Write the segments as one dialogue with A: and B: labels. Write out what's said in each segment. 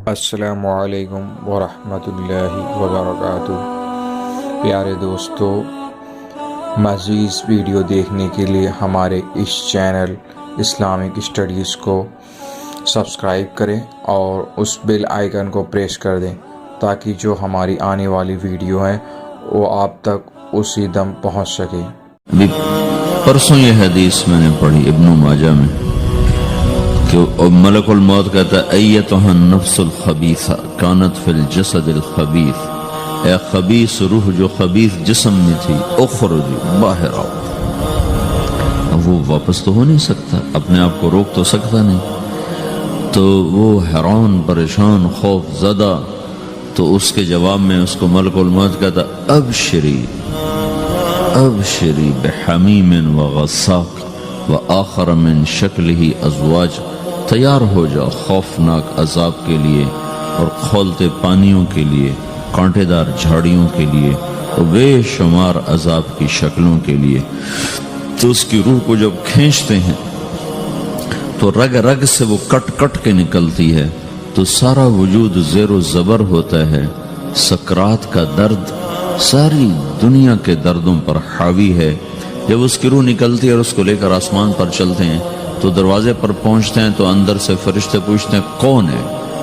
A: السلام علیکم ورحمۃ اللہ وبرکاتہ۔ پیارے دوستو، مزید ویڈیو دیکھنے کے لیے ہمارے اس چینل اسلامک اسٹڈیز کو سبسکرائب کریں اور اس بیل آئیکن کو پریس کر دیں تاکہ جو ہماری آنے والی ویڈیو ہیں وہ آپ تک اسی دم پہنچ سکے۔
B: پرسوں یہ حدیث میں نے پڑھی ابن ماجہ میں کہ ملک الموت کہتا ہے ایتھا النفس الخبیثہ کانت فی الجسد الخبیث، اے خبیث روح جو خبیث جسم میں تھی، اخرجی باہر آؤ۔ اب وہ واپس تو ہو نہیں سکتا، اپنے آپ کو روک تو سکتا نہیں، تو وہ حیران پریشان خوف زدہ، تو اس کے جواب میں اس کو ملک الموت کہتا ابشری ابشری بحمیم وغساق وآخر من شکلہ ازواج، تیار ہو جاؤ خوفناک عذاب کے لیے اور کھولتے پانیوں کے لیے، کانٹے دار جھاڑیوں کے لیے اور بے شمار عذاب کی شکلوں کے لیے۔ تو اس کی روح کو جب کھینچتے ہیں تو رگ رگ سے وہ کٹ کٹ کے نکلتی ہے، تو سارا وجود زیر و زبر ہوتا ہے، سکرات کا درد ساری دنیا کے دردوں پر حاوی ہے۔ جب اس کی روح نکلتی ہے اور اس کو لے کر آسمان پر چلتے ہیں تو دروازے پر پہنچتے ہیں تو اندر سے فرشتے پوچھتے ہیں کون ہے؟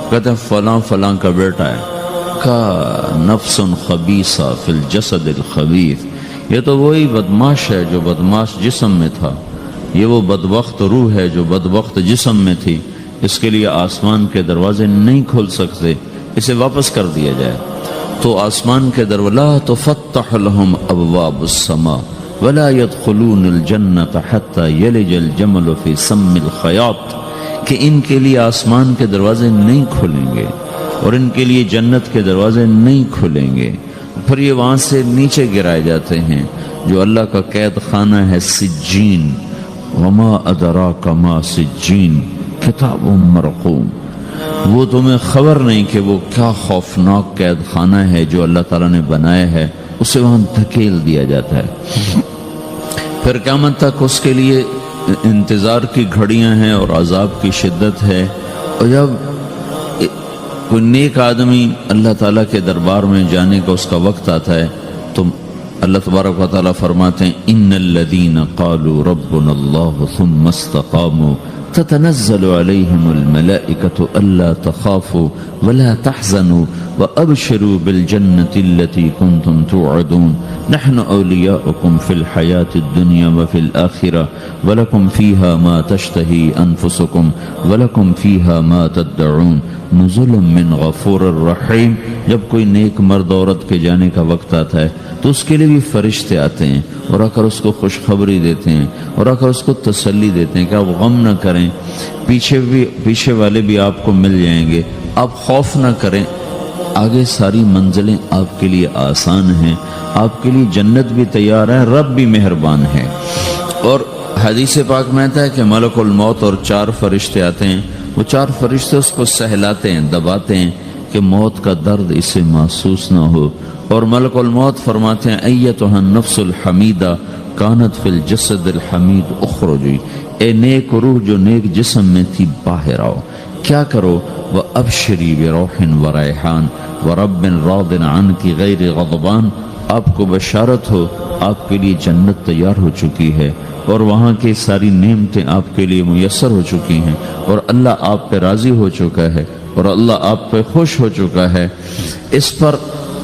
B: کہتے ہیں فلاں فلاں کا بیٹا ہے۔ کا نفس خبیثہ فی الجسد الخبیث، یہ تو وہی بدماش ہے جو بدماش جسم میں تھا، یہ وہ بدبخت روح ہے جو بدبخت جسم میں تھی، اس کے لیے آسمان کے دروازے نہیں کھل سکتے، اسے واپس کر دیا جائے۔ تو آسمان کے دروازے لا تفتح لهم ابواب السماء ولا يدخلون الجنة حتى يلج الجمل في سم الخياط، کہ ان کے لیے آسمان کے دروازے نہیں کھلیں گے اور ان کے لیے جنت کے دروازے نہیں کھلیں گے، پھر یہ وہاں سے نیچے گرائے جاتے ہیں جو اللہ کا قید خانہ ہے سجین۔ وما ادراک ما سجین کتاب مرقوم، وہ تمہیں خبر نہیں کہ وہ کیا خوفناک قید خانہ ہے جو اللہ تعالیٰ نے بنایا ہے، اسے وہاں دھکیل دیا جاتا ہے۔ پھر قیامت تک اس کے لیے انتظار کی گھڑیاں ہیں اور عذاب کی شدت ہے۔ اور جب کوئی نیک آدمی اللہ تعالیٰ کے دربار میں جانے کا اس کا وقت آتا ہے تو اللہ تبارک و تعالیٰ فرماتے ہیں ان الذین قالوا ربنا اللہ ثم استقاموا تتنزل علیہم الملائکۃ الا تخافوا ولا تحزنوا وابشروا بالجنة التي كنتم توعدون نحن اولیاؤکم فی الحیاة الدنیا وفی الآخرة ولکم فیہا ما تشتہی انفسکم ولکم فیہا ما تدعون نزلا من غفور الرحیم۔ جب کوئی نیک مرد عورت کے جانے کا وقت آتا ہے تو اس کے لیے بھی فرشتے آتے ہیں اور آ کر اس کو خوشخبری دیتے ہیں اور آ کر اس کو تسلی دیتے ہیں کہ آپ غم نہ کریں، پیچھے والے بھی آپ کو مل جائیں گے، آپ خوف نہ کریں، آگے ساری منزلیں آپ کے لیے آسان ہیں، آپ کے لیے جنت بھی تیار ہے، رب بھی مہربان ہے۔ اور حدیث پاک میں آتا ہے کہ ملک الموت اور 4 فرشتے آتے ہیں، وہ 4 فرشتے اس کو سہلاتے ہیں، دباتے ہیں کہ موت کا درد اسے محسوس نہ ہو، اور ملک الموت فرماتے ہیں ایتھا النفس الحمیدہ کانت فی الجسد الحمید اخرجی، اے نیک روح جو نیک جسم میں تھی باہر آؤ۔ کیا کرو؟ وَأَبْشِرِي بِرَوْحٍ وَرَيْحَانٍ وَرَبٍّ رَاضٍ عَنْكِ غَيْرِ غَضْبَانٍ، آپ کو بشارت ہو آپ کے لیے جنت تیار ہو چکی ہے اور وہاں کی ساری نعمتیں آپ کے لیے میسر ہو چکی ہیں اور اللہ آپ پہ راضی ہو چکا ہے اور اللہ آپ پہ خوش ہو چکا ہے۔ اس پر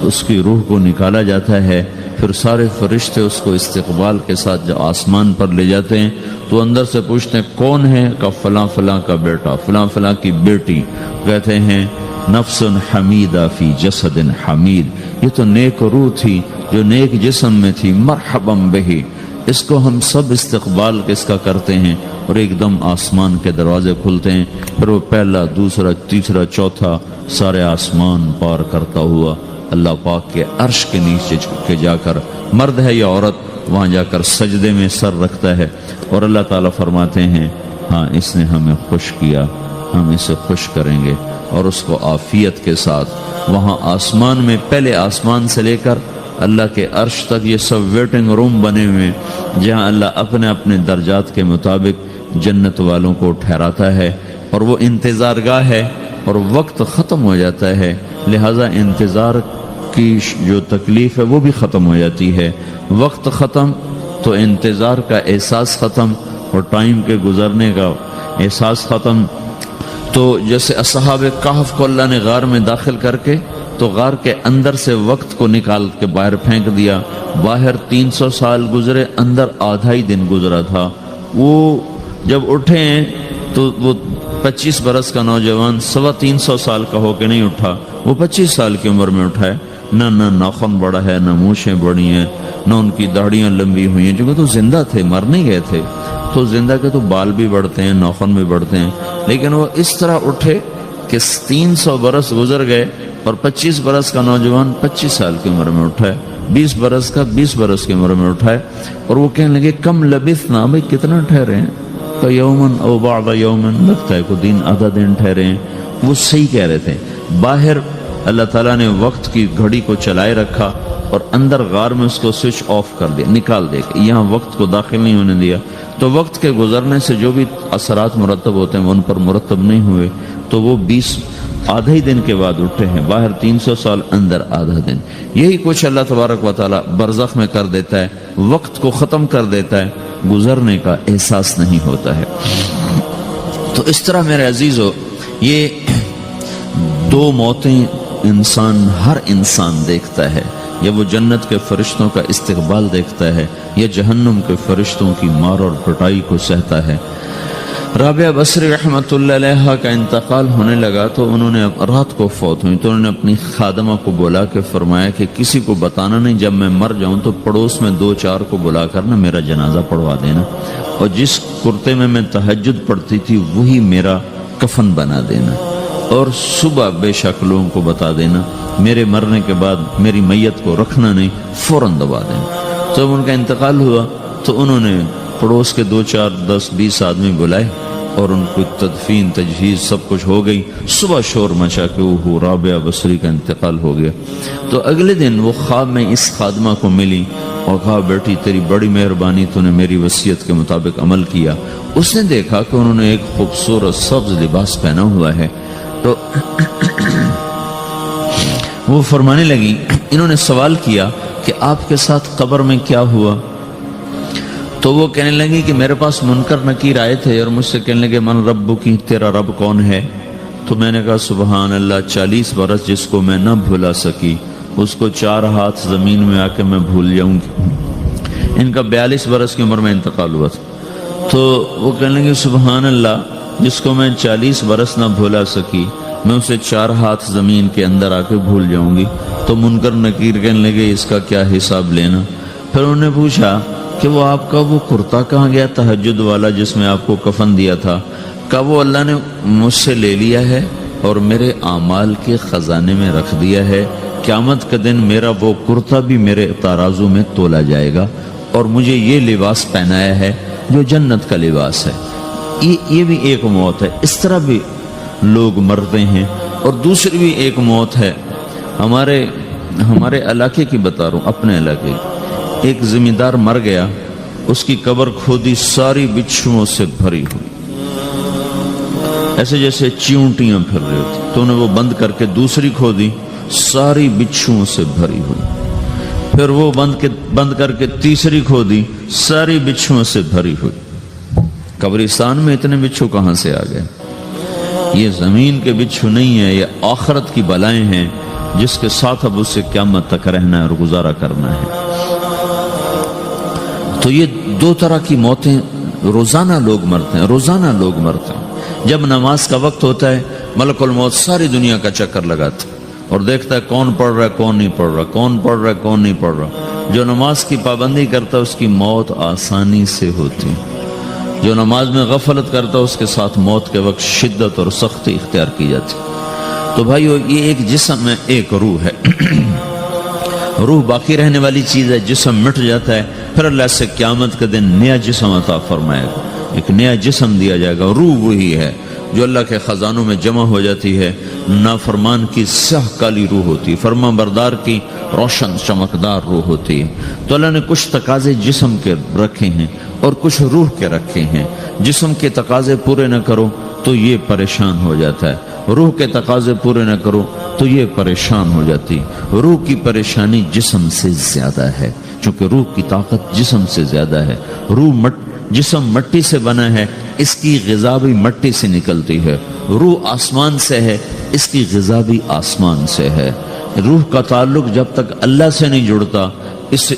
B: اس کی روح کو نکالا جاتا ہے، پھر سارے فرشتے اس کو استقبال کے ساتھ جب آسمان پر لے جاتے ہیں تو اندر سے پوچھتے ہیں کون ہے؟ کہ فلاں فلاں کا بیٹا، فلاں فلاں کی بیٹی۔ کہتے ہیں نفس حمیدہ فی جسد حمید، یہ تو نیک روح تھی جو نیک جسم میں تھی، مرحبا بہی، اس کو ہم سب استقبال کس کا کرتے ہیں اور ایک دم آسمان کے دروازے کھلتے ہیں، پھر وہ پہلا دوسرا تیسرا چوتھا سارے آسمان پار کرتا ہوا اللہ پاک کے عرش کے نیچے کے جا کر، مرد ہے یا عورت، وہاں جا کر سجدے میں سر رکھتا ہے اور اللہ تعالیٰ فرماتے ہیں ہاں اس نے ہمیں خوش کیا، ہم اسے خوش کریں گے، اور اس کو عافیت کے ساتھ وہاں آسمان میں، پہلے آسمان سے لے کر اللہ کے عرش تک یہ سب ویٹنگ روم بنے ہوئے جہاں اللہ اپنے اپنے درجات کے مطابق جنت والوں کو ٹھہراتا ہے، اور وہ انتظار گاہ ہے اور وقت ختم ہو جاتا ہے، لہذا انتظار کی جو تکلیف ہے وہ بھی ختم ہو جاتی ہے۔ وقت ختم تو انتظار کا احساس ختم، اور ٹائم کے گزرنے کا احساس ختم۔ تو جیسے اصحاب کہف کو اللہ نے غار میں داخل کر کے تو غار کے اندر سے وقت کو نکال کے باہر پھینک دیا، باہر 300 سال گزرے، اندر آدھا ہی دن گزرا تھا۔ وہ جب اٹھے ہیں تو وہ 25 برس کا نوجوان 325 سال کا ہو کے نہیں اٹھا، وہ 25 سال کی عمر میں اٹھا ہے۔ نہ ناخن بڑا ہے، نہ مونچھیں بڑی ہیں، نہ ان کی داڑیاں لمبی ہوئی ہیں، کیونکہ تو زندہ تھے، مر نہیں گئے تھے۔ تو زندہ کے تو بال بھی بڑھتے ہیں، ناخن بھی بڑھتے ہیں، لیکن وہ اس طرح اٹھے کہ 300 برس گزر گئے اور 25 برس کا نوجوان 25 سال کی عمر میں اٹھا ہے، 20 برس کا 20 برس کی عمر میں اٹھا ہے۔ اور وہ کہنے لگے کم لبثنا، بھائی کتنا ٹھہرے ہیں؟ کہ یومن او بعض یومن، لگتا ہے کوئی دن آدھا دن ٹھہرے ہیں۔ وہ صحیح کہہ رہے تھے۔ باہر اللہ تعالیٰ نے وقت کی گھڑی کو چلائے رکھا اور اندر غار میں اس کو سوئچ آف کر دیا، نکال دے، یہاں وقت کو داخل نہیں ہونے دیا۔ تو وقت کے گزرنے سے جو بھی اثرات مرتب ہوتے ہیں وہ ان پر مرتب نہیں ہوئے، تو وہ 20 آدھا ہی دن کے بعد اٹھے ہیں، باہر 300 سال، اندر آدھا دن۔ یہی کچھ اللہ تبارک و تعالیٰ برزخ میں کر دیتا ہے، وقت کو ختم کر دیتا ہے، گزرنے کا احساس نہیں ہوتا ہے۔ تو اس طرح میرے عزیزو، یہ دو موتیں ہر انسان دیکھتا ہے، یا وہ جنت کے فرشتوں کا استقبال دیکھتا ہے یا جہنم کے فرشتوں کی مار اور پٹائی کو سہتا ہے۔ رابعہ بصری رحمۃ اللہ علیہ کا انتقال ہونے لگا تو انہوں نے رات کو فوت ہوئی تو انہوں نے اپنی خادمہ کو بلا کے فرمایا کہ کسی کو بتانا نہیں، جب میں مر جاؤں تو پڑوس میں 2-4 کو بلا کر نا میرا جنازہ پڑھوا دینا، اور جس کرتے میں تہجد پڑھتی تھی وہی میرا کفن بنا دینا، اور صبح بے شک لوگوں کو بتا دینا، میرے مرنے کے بعد میری میت کو رکھنا نہیں، فوراً دبا دینا۔ جب ان کا انتقال ہوا تو انہوں نے پڑوس کے 2-4-10-20 آدمی بلائے اور ان کو تدفین تجہیز سب کچھ ہو گئی۔ صبح شور مچا کہ وہ رابعہ بصری کا انتقال ہو گیا۔ تو اگلے دن وہ خواب میں اس خادمہ کو ملی اور کہا بیٹی تیری بڑی مہربانی، تو نے میری وصیت کے مطابق عمل کیا۔ اس نے دیکھا کہ انہوں نے ایک خوبصورت سبز لباس پہنا ہوا ہے، تو وہ فرمانے لگی، انہوں نے سوال کیا کہ آپ کے ساتھ قبر میں کیا ہوا؟ تو وہ کہنے لگی کہ میرے پاس منکر نکیر آئے تھے اور مجھ سے کہنے لگے من رب کی، تیرا رب کون ہے؟ تو میں نے کہا سبحان اللہ، 40 برس جس کو میں نہ بھلا سکی اس کو 4 ہاتھ زمین میں آ کے میں بھول جاؤں گی۔ ان کا 42 برس کی عمر میں انتقال ہوا تھا۔ تو وہ کہنے لگے سبحان اللہ، جس کو میں 40 برس نہ بھولا سکی میں اسے 4 ہاتھ زمین کے اندر آ کے بھول جاؤں گی۔ تو منکر نکیر کہنے لگے اس کا کیا حساب لینا؟ پھر انہوں نے پوچھا کہ وہ آپ کا وہ کرتا کہاں گیا تہجد والا جس میں آپ کو کفن دیا تھا؟ کہ وہ اللہ نے مجھ سے لے لیا ہے اور میرے اعمال کے خزانے میں رکھ دیا ہے، قیامت کا دن میرا وہ کرتا بھی میرے ترازو میں تولا جائے گا، اور مجھے یہ لباس پہنایا ہے جو جنت کا لباس ہے۔ یہ بھی ایک موت ہے۔ اس طرح بھی لوگ مرتے ہیں۔ اور دوسری بھی ایک موت ہے، ہمارے علاقے کی بتا رہا ہوں، اپنے علاقے کی۔ ایک زمیندار مر گیا، اس کی قبر کھودی، ساری بچھوؤں سے بھری ہوئی، ایسے جیسے چیونٹیاں پھر رہی ہوتی، تو انہیں وہ بند کر کے دوسری کھودی، ساری بچھوؤں سے بھری ہوئی، پھر وہ بند کر کے تیسری کھودی، ساری بچھوؤں سے بھری ہوئی۔ قبرستان میں اتنے بچھو کہاں سے آ گئے؟ یہ زمین کے بچھو نہیں ہے، یہ آخرت کی بلائیں ہیں جس کے ساتھ اب اسے قیامت تک رہنا ہے اور گزارا کرنا ہے۔ تو یہ 2 طرح کی موتیں روزانہ لوگ مرتے ہیں، روزانہ لوگ مرتے ہیں۔ جب نماز کا وقت ہوتا ہے ملک الموت ساری دنیا کا چکر لگاتا ہے اور دیکھتا ہے کون پڑھ رہا ہے کون نہیں پڑھ رہا، کون پڑھ رہا ہے کون نہیں پڑھ رہا۔ جو نماز کی پابندی کرتا ہے اس کی موت آسانی سے ہوتی، جو نماز میں غفلت کرتا ہے اس کے ساتھ موت کے وقت شدت اور سختی اختیار کی جاتی۔ تو بھائیو، یہ ایک جسم ہے، ایک روح ہے۔ روح باقی رہنے والی چیز ہے، جسم مٹ جاتا ہے، پھر اللہ سے قیامت کے دن نیا جسم عطا فرمائے گا، ایک نیا جسم دیا جائے گا۔ روح وہی ہے جو اللہ کے خزانوں میں جمع ہو جاتی ہے۔ نافرمان کی سیاہ کالی روح ہوتی ہے، فرما بردار کی روشن چمکدار روح ہوتی ہے۔ تو اللہ نے کچھ تقاضے جسم کے رکھے ہیں اور کچھ روح کے رکھے ہیں۔ جسم کے تقاضے پورے نہ کرو تو یہ پریشان ہو جاتا ہے، روح کے تقاضے پورے نہ کرو تو یہ پریشان ہو جاتی. روح کی پریشانی جسم سے زیادہ ہے، چونکہ روح کی طاقت جسم سے زیادہ ہے. جسم مٹی سے بنا ہے، اس کی غذا بھی مٹی سے نکلتی ہے. روح آسمان سے ہے، اس کی غذا بھی آسمان سے ہے. روح کا تعلق جب تک اللہ سے نہیں جڑتا اس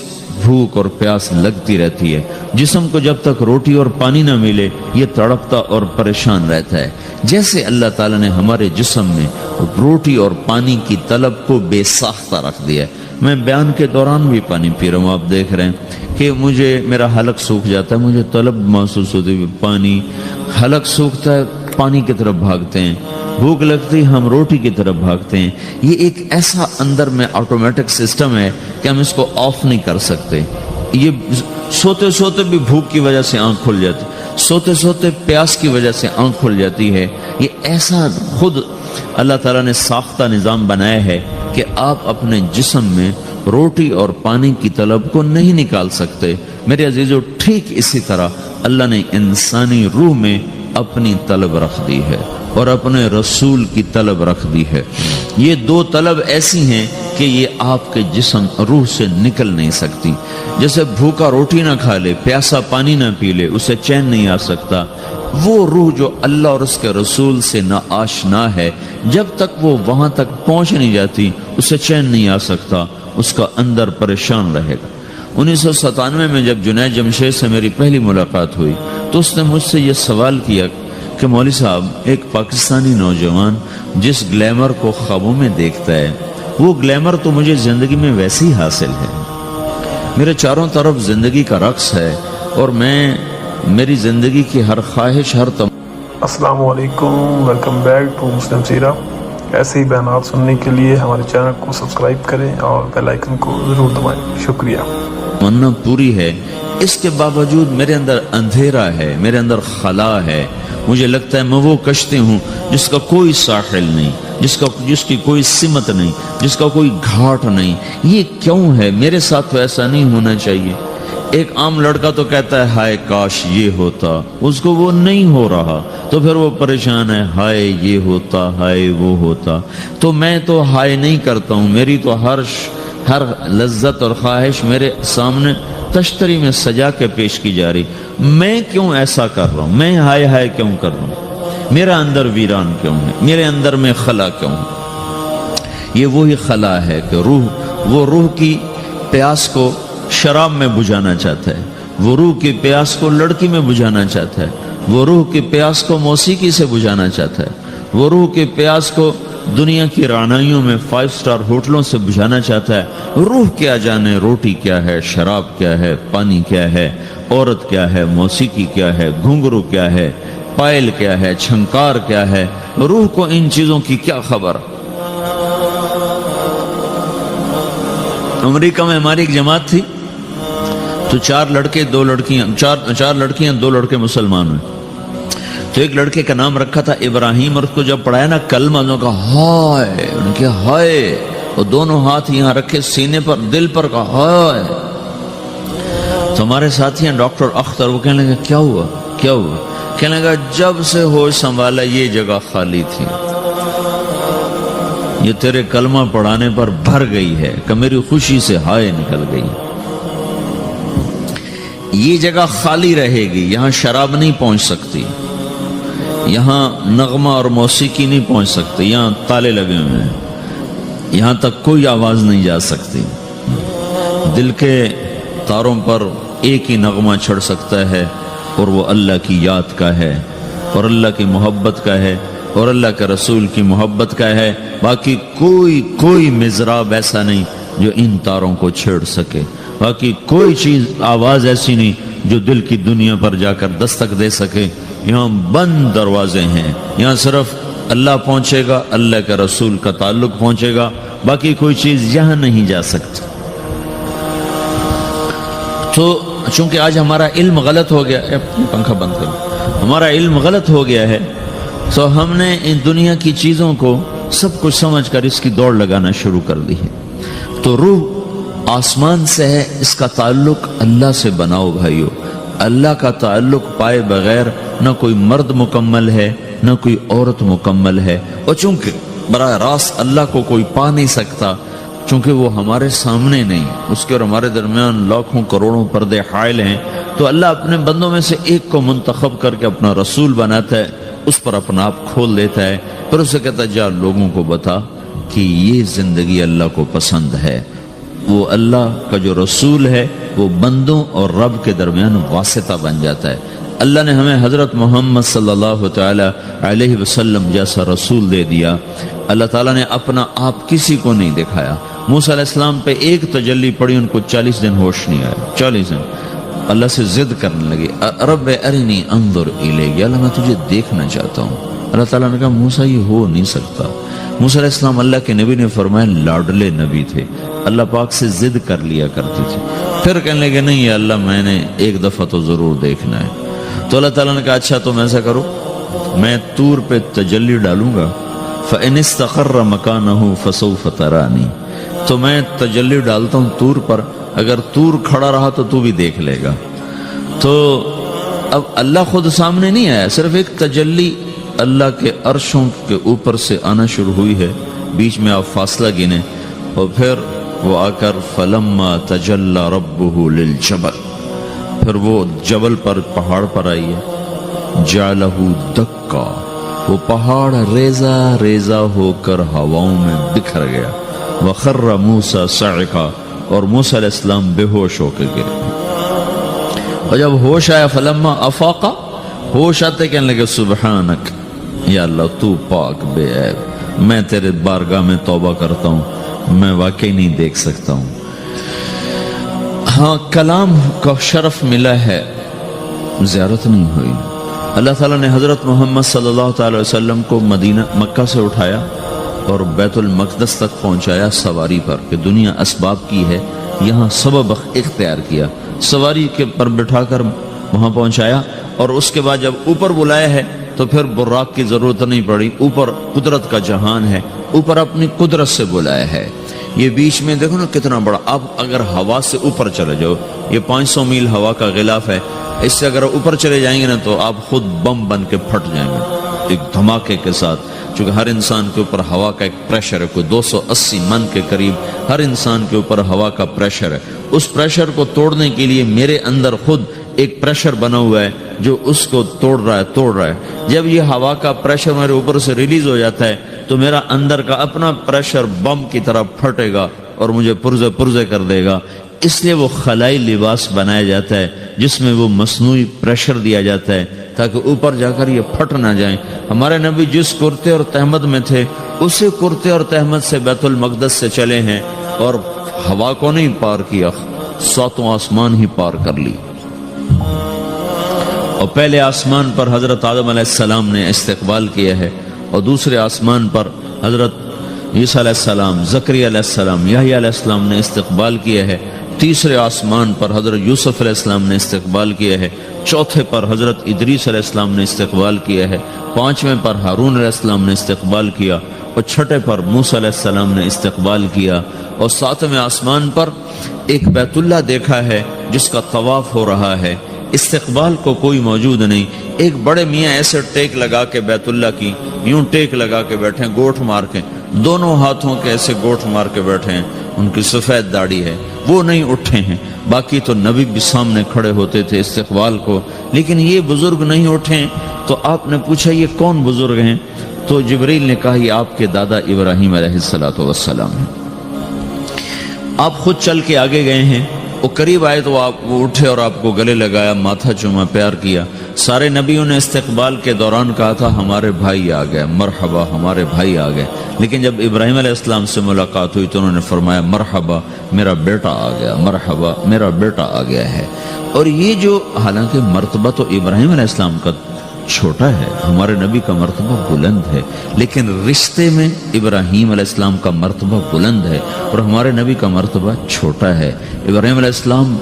B: بھوک اور پیاس لگتی رہتی ہے. جسم کو جب تک روٹی اور پانی نہ ملے یہ تڑپتا اور پریشان رہتا ہے. جیسے اللہ تعالیٰ نے ہمارے جسم میں روٹی اور پانی کی طلب کو بے ساختہ رکھ دیا ہے. میں بیان کے دوران بھی پانی پی رہا ہوں، آپ دیکھ رہے ہیں کہ مجھے میرا حلق سوکھ جاتا ہے، مجھے طلب محسوس ہوتی ہے پانی. حلق سوکھتا ہے پانی کی طرف بھاگتے ہیں، بھوک لگتی ہم روٹی کی طرف بھاگتے ہیں. یہ ایک ایسا اندر میں آٹومیٹک سسٹم ہے کہ ہم اس کو آف نہیں کر سکتے. یہ سوتے سوتے بھی بھوک کی وجہ سے آنکھ کھل جاتی، سوتے سوتے پیاس کی وجہ سے آنکھ کھل جاتی ہے. یہ ایسا خود اللہ تعالیٰ نے ساختہ نظام بنایا ہے کہ آپ اپنے جسم میں روٹی اور پانی کی طلب کو نہیں نکال سکتے. میرے عزیزو، ٹھیک اسی طرح اللہ نے انسانی روح میں اپنی طلب رکھ دی ہے اور اپنے رسول کی طلب رکھ دی ہے. یہ دو طلب ایسی ہیں کہ یہ آپ کے جسم روح سے نکل نہیں سکتی. جیسے بھوکا روٹی نہ کھا لے، پیاسا پانی نہ پی لے، اسے چین نہیں آ سکتا. وہ روح جو اللہ اور اس کے رسول سے نہ آشنا ہے، جب تک وہ وہاں تک پہنچ نہیں جاتی اسے چین نہیں آ سکتا، اس کا اندر پریشان رہے گا. 1997 میں جب جنید جمشید سے میری پہلی ملاقات ہوئی تو اس نے مجھ سے یہ سوال کیا کہ مولوی صاحب، ایک پاکستانی نوجوان جس گلیمر کو خوابوں میں دیکھتا ہے وہ گلیمر تو مجھے زندگی میں ویسے ہی حاصل ہے. میرے چاروں طرف زندگی کا رقص ہے اور میری زندگی کی ہر خواہش، ہر
C: السلام علیکم، ویلکم بیک ٹو مسلم سیرہ. ایسے ہی بیانات سننے کے لیے ہمارے چینل کو سبسکرائب کریں اور بیل آئیکن کو ضرور دبائیں. شکریہ.
B: تمنا پوری ہے، اس کے باوجود میرے اندر اندھیرا ہے، میرے اندر خلا ہے. مجھے لگتا ہے میں وہ کشتی ہوں جس کا کوئی ساحل نہیں، جس کی کوئی سمت نہیں، جس کا کوئی گھاٹ نہیں. یہ کیوں ہے؟ میرے ساتھ تو ایسا نہیں ہونا چاہیے. ایک عام لڑکا تو کہتا ہے ہائے کاش یہ ہوتا، اس کو وہ نہیں ہو رہا تو پھر وہ پریشان ہے، ہائے یہ ہوتا، ہائے وہ ہوتا. تو میں تو ہائے نہیں کرتا ہوں، میری تو ہر لذت اور خواہش میرے سامنے تشتری میں سجا کے پیش کی جا رہی. میں کیوں ایسا کر رہا ہوں؟ میں ہائے ہائے کیوں کر رہا ہوں؟ میرا اندر ویران کیوں ہے؟ میرے اندر میں خلا کیوں ہے؟ یہ وہی خلا ہے کہ وہ روح کی پیاس کو شراب میں بجھانا چاہتا ہے، وہ روح کی پیاس کو لڑکی میں بجھانا چاہتا ہے، وہ روح کی پیاس کو موسیقی سے بجھانا چاہتا ہے، وہ روح کی پیاس کو دنیا کی رعنائیوں میں 5 اسٹار ہوٹلوں سے بجھانا چاہتا ہے. روح کیا جانے روٹی کیا ہے، شراب کیا ہے، پانی کیا ہے، عورت کیا ہے، موسیقی کیا ہے، گھنگرو کیا ہے، پائل کیا ہے، چھنکار کیا ہے. روح کو ان چیزوں کی کیا خبر؟ امریکہ میں ہماری ایک جماعت تھی تو 4 لڑکے 2 لڑکیاں، 4 لڑکیاں 2 لڑکے مسلمان ہوئے. تو ایک لڑکے کا نام رکھا تھا ابراہیم، اور اس کو جب پڑھایا نا کلمہ، انہوں نے کہا ہائے، انہوں نے کہا ہائے، اور دونوں ہاتھ یہاں رکھے سینے پر، دل پر، کہا ہائے. تو ہمارے ساتھی ہیں ڈاکٹر اختر، وہ کہنے لگا کیا ہوا کیا ہوا؟ کہنے لگا جب سے ہوش سنبھالا یہ جگہ خالی تھی، یہ تیرے کلمہ پڑھانے پر بھر گئی ہے کہ میری خوشی سے ہائے نکل گئی. یہ جگہ خالی رہے گی، یہاں شراب نہیں پہنچ سکتی، یہاں نغمہ اور موسیقی نہیں پہنچ سکتی، یہاں تالے لگے ہوئے ہیں، یہاں تک کوئی آواز نہیں جا سکتی. دل کے تاروں پر ایک ہی نغمہ چڑھ سکتا ہے اور وہ اللہ کی یاد کا ہے اور اللہ کی محبت کا ہے اور اللہ کے رسول کی محبت کا ہے. باقی کوئی مضراب ایسا نہیں جو ان تاروں کو چھیڑ سکے، باقی کوئی چیز آواز ایسی نہیں جو دل کی دنیا پر جا کر دستک دے سکے. یہاں بند دروازے ہیں، یہاں صرف اللہ پہنچے گا، اللہ کے رسول کا تعلق پہنچے گا، باقی کوئی چیز یہاں نہیں جا سکتی. تو چونکہ آج ہمارا علم غلط ہو گیا، پنکھا بند کرو، ہمارا علم غلط ہو گیا ہے، تو ہم نے ان دنیا کی چیزوں کو سب کچھ سمجھ کر اس کی دوڑ لگانا شروع کر دی ہے. تو روح آسمان سے ہے، اس کا تعلق اللہ سے بناؤ بھائیو. اللہ کا تعلق پائے بغیر نہ کوئی مرد مکمل ہے نہ کوئی عورت مکمل ہے، اور چونکہ براہ راست اللہ کو کوئی پا نہیں سکتا، چونکہ وہ ہمارے سامنے نہیں، اس کے اور ہمارے درمیان لاکھوں کروڑوں پردے حائل ہیں، تو اللہ اپنے بندوں میں سے ایک کو منتخب کر کے اپنا رسول بناتا ہے، اس پر اپنا آپ کھول دیتا ہے، پھر اسے کہتا ہے جا لوگوں کو بتا کہ یہ زندگی اللہ کو پسند ہے۔ وہ اللہ کا جو رسول ہے وہ بندوں اور رب کے درمیان واسطہ بن جاتا ہے۔ اللہ نے ہمیں حضرت محمد صلی اللہ تعالی علیہ وسلم جیسا رسول دے دیا۔ اللہ تعالیٰ نے اپنا آپ کسی کو نہیں دکھایا۔ موسیٰ علیہ السلام پہ ایک تجلی پڑی، ان کو 40 دن ہوش نہیں آیا، 40 دن اللہ سے ضد کرنے لگے، رب ارنی انظر الیک، اللہ میں تجھے دیکھنا چاہتا ہوں۔ اللہ تعالیٰ نے کہا موسیٰ یہ ہو نہیں سکتا۔ موسیٰ علیہ السلام اللہ کے نبی نے فرمایا لاڈلے نبی تھے، اللہ پاک سے ضد کر لیا کرتے تھے، پھر کہنے لگے نہیں یا اللہ میں نے ایک دفعہ تو ضرور دیکھنا ہے۔ تو اللہ تعالیٰ نے کہا اچھا تم ایسا کرو، میں طور پہ تجلی ڈالوں گا، فَإِنِ اسْتَقَرَّ مَكَانَهُ فَسَوْفَ تَرَانِي، تو میں تجلی ڈالتا ہوں طور پر، اگر طور کھڑا رہا تو تو بھی دیکھ لے گا۔ تو اب اللہ خود سامنے نہیں آیا، صرف ایک تجلی اللہ کے عرشوں کے اوپر سے آنا شروع ہوئی ہے، بیچ میں آپ فاصلہ گنے، اور پھر وہ آ کر فَلَمَّا تَجَلَّى رَبُّهُ لِلْجَبَلِ، پھر وہ جبل پر پہاڑ پر آئی ہے، جَعَلَهُ دَكَّا، وہ پہاڑ ریزہ ریزہ ہو کر ہواؤں میں بکھر گیا، وَخَرَّ مُوسَى صَعِقًا، اور موسیٰ علیہ السلام بے ہوش ہو کے گرے۔ اور جب ہوش آیا فلما افاقا، ہوش آتے کہنے لگے سبحانک یا اللہ تو پاک بے عیب، میں تیرے بارگاہ میں توبہ کرتا ہوں، میں واقعی نہیں دیکھ سکتا ہوں۔ ہاں کلام کا شرف ملا ہے، زیارت نہیں ہوئی۔ اللہ تعالیٰ نے حضرت محمد صلی اللہ تعالی وسلم کو مدینہ مکہ سے اٹھایا اور بیت المقدس تک پہنچایا سواری پر، کہ دنیا اسباب کی ہے، یہاں سبب اختیار کیا، سواری کے پر بٹھا کر وہاں پہنچایا، اور اس کے بعد جب اوپر بلایا ہے تو پھر براق کی ضرورت نہیں پڑی، اوپر قدرت کا جہان ہے، اوپر اپنی قدرت سے بلایا ہے۔ یہ بیچ میں دیکھو نا کتنا بڑا، اب اگر ہوا سے اوپر چلے جاؤ، یہ 500 میل ہوا کا غلاف ہے، اس سے اگر اوپر چلے جائیں گے نا تو آپ خود بم بن کے پھٹ جائیں گے ایک دھماکے کے ساتھ، چونکہ ہر انسان کے اوپر ہوا کا ایک پریشر ہے، کوئی 280 من کے قریب ہر انسان کے اوپر ہوا کا پریشر ہے۔ اس پریشر کو توڑنے کے لیے میرے اندر خود ایک پریشر بنا ہوا ہے جو اس کو توڑ رہا ہے۔ جب یہ ہوا کا پریشر میرے اوپر سے ریلیز ہو جاتا ہے تو میرا اندر کا اپنا پریشر بم کی طرح پھٹے گا اور مجھے پرزے کر دے گا۔ اس لیے وہ خلائی لباس بنایا جاتا ہے جس میں وہ مصنوعی پریشر دیا جاتا ہے تاکہ اوپر جا کر یہ پھٹ نہ جائیں۔ ہمارے نبی جس کرتے اور تہمد میں تھے اسی کرتے اور تہمد سے بیت المقدس سے چلے ہیں اور ہوا کو نہیں پار کیا، 7 آسمان ہی پار کر لی۔ اور پہلے آسمان پر حضرت آدم علیہ السلام نے استقبال کیا ہے، اور دوسرے آسمان پر حضرت عیسیٰ علیہ السلام، زکریا علیہ السلام، یحییٰ علیہ السلام نے استقبال کیا ہے، تیسرے آسمان پر حضرت یوسف علیہ السلام نے استقبال کیا ہے، چوتھے پر حضرت ادریس علیہ السلام نے استقبال کیا ہے، 5ویں پر ہارون علیہ السلام نے استقبال کیا، اور 6 پر موسیٰ علیہ السلام نے استقبال کیا، اور 7ویں آسمان پر ایک بیت اللہ دیکھا ہے جس کا طواف ہو رہا ہے۔ استقبال کو کوئی موجود نہیں، ایک بڑے میاں ایسے ٹیک لگا کے بیت اللہ کی یوں ٹیک لگا کے بیٹھے ہیں، گوٹھ مار کے، دونوں ہاتھوں کے ایسے گوٹھ مار کے بیٹھے ہیں، ان کی سفید داڑھی ہے، وہ نہیں اٹھے ہیں۔ باقی تو نبی بھی سامنے کھڑے ہوتے تھے استقبال کو، لیکن یہ بزرگ نہیں اٹھے ہیں۔ تو آپ نے پوچھا یہ کون بزرگ ہیں؟ تو جبریل نے کہا یہ آپ کے دادا ابراہیم علیہ السلام ہیں۔ آپ خود چل کے آگے گئے ہیں، وہ قریب آئے تو آپ وہ اٹھے اور آپ کو گلے لگایا، ماتھا چوما، پیار کیا۔ سارے نبیوں نے استقبال کے دوران کہا تھا ہمارے بھائی آ گئے، مرحبا ہمارے بھائی آ گئے، لیکن جب ابراہیم علیہ السلام سے ملاقات ہوئی تو انہوں نے فرمایا مرحبا میرا بیٹا آ گیا، مرحبا میرا بیٹا آ گیا ہے۔ اور یہ جو حالانکہ مرتبہ تو ابراہیم علیہ السلام کا چھوٹا ہے، ہمارے نبی کا مرتبہ بلند ہے، لیکن رشتے میں ابراہیم علیہ السلام کا مرتبہ بلند ہے اور ہمارے نبی کا مرتبہ چھوٹا ہے۔ ابراہیم علیہ السلام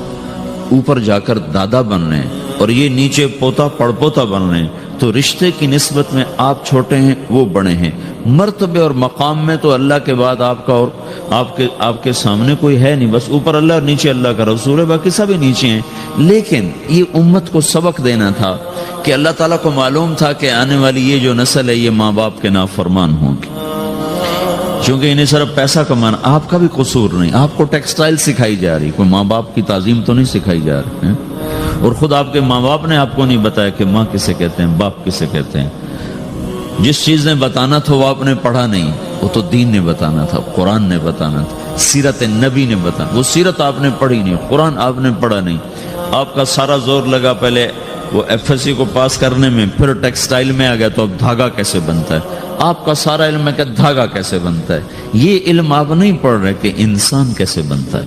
B: اوپر جا کر دادا بن رہے ہیں اور یہ نیچے پوتا پڑپوتا بن رہے ہیں، تو رشتے کی نسبت میں آپ چھوٹے ہیں وہ بڑے ہیں۔ مرتبے اور مقام میں تو اللہ کے بعد آپ کا اور آپ کے سامنے کوئی ہے نہیں، بس اوپر اللہ اور نیچے اللہ کا رسول ہے، باقی سب ہی نیچے ہیں۔ لیکن یہ امت کو سبق دینا تھا کہ اللہ تعالیٰ کو معلوم تھا کہ آنے والی یہ جو نسل ہے یہ ماں باپ کے نافرمان ہوں گے، چونکہ انہیں صرف پیسہ کمانا، آپ کا بھی قصور نہیں، آپ کو ٹیکسٹائل سکھائی جا رہی، کوئی ماں باپ کی تعظیم تو نہیں سکھائی جا رہی، اور خود آپ کے ماں باپ نے آپ کو نہیں بتایا کہ ماں کسے کہتے ہیں، باپ کسے کہتے ہیں۔ جس چیز نے بتانا تھا وہ آپ نے پڑھا نہیں، وہ تو دین نے بتانا تھا، قرآن نے بتانا تھا، سیرت نبی نے بتانا، وہ سیرت آپ نے پڑھی نہیں، قرآن آپ نے پڑھا نہیں، آپ کا سارا زور لگا پہلے وہ ایف ایس سی کو پاس کرنے میں، پھر ٹیکسٹائل میں آ گیا تو اب دھاگا کیسے بنتا ہے، آپ کا سارا علم ہے کہ دھاگا کیسے بنتا ہے، یہ علم آپ نہیں پڑھ رہے کہ انسان کیسے بنتا ہے۔